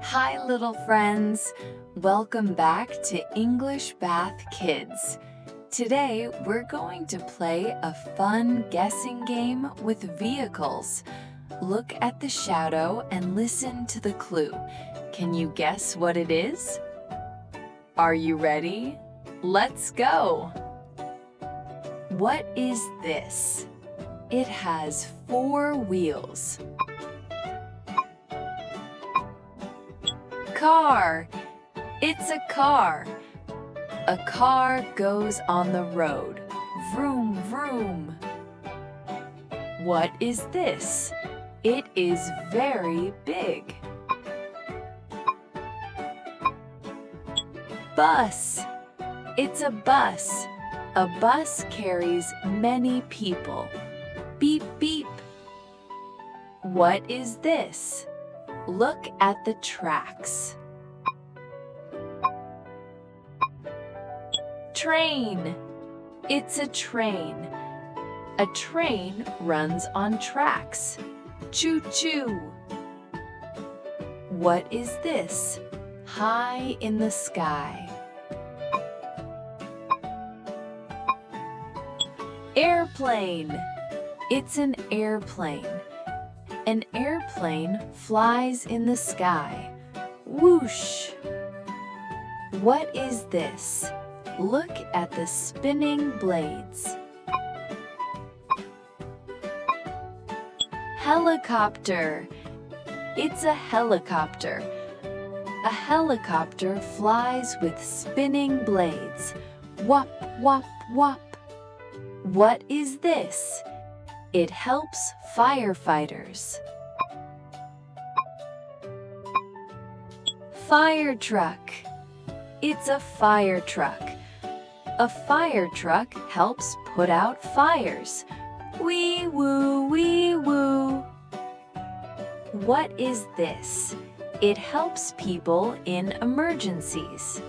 Hi, little friends. Welcome back to English Bath Kids. Today, we're going to play a fun guessing game with vehicles. Look at the shadow and listen to the clue. Can you guess what it is? Are you ready? Let's go! What is this? It has 4 wheels. Car. It's a car. A car goes on the road. Vroom, vroom. What is this? It is very big. Bus. It's a bus. A bus carries many people. Beep, beep. What is this? Look at the tracks. Train. It's a train. A train runs on tracks. Choo-choo. What is this? High in the sky. Airplane. It's an airplane. An airplane flies in the sky. Whoosh! What is this? Look at the spinning blades. Helicopter. It's a helicopter. A helicopter flies with spinning blades. Whop, whop, whop. What is this? It helps firefighters. Fire truck. It's a fire truck. A fire truck helps put out fires. Wee woo, wee woo. What is this? It helps people in emergencies.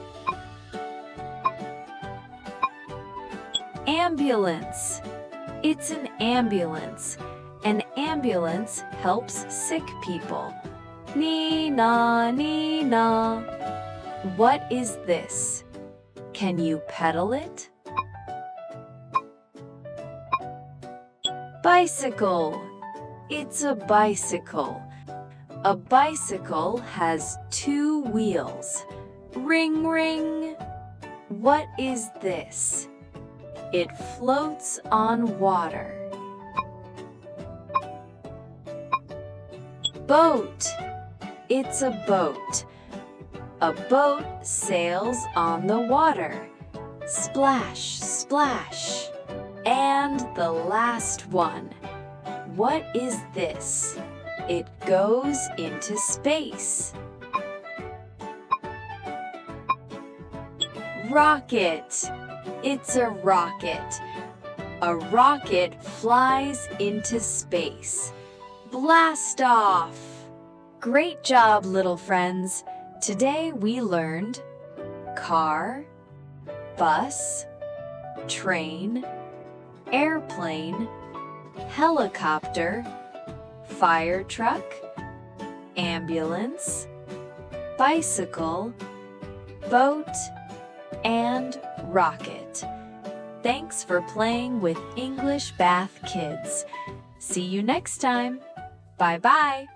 Ambulance. It's an ambulance. An ambulance helps sick people. Nee-na, nee-na. What is this? Can you pedal it? Bicycle. It's a bicycle. A bicycle has 2 wheels. Ring, ring. What is this? It floats on water. Boat. It's a boat. A boat sails on the water. Splash, splash. And the last one. What is this? It goes into space. Rocket. It's a rocket. A rocket flies into space. Blast off! Great job, little friends. Today we learned car, bus, train, airplane, helicopter, fire truck, ambulance, bicycle, boat, and rocket. Thanks for playing with English Bath Kids. See you next time. Bye-bye.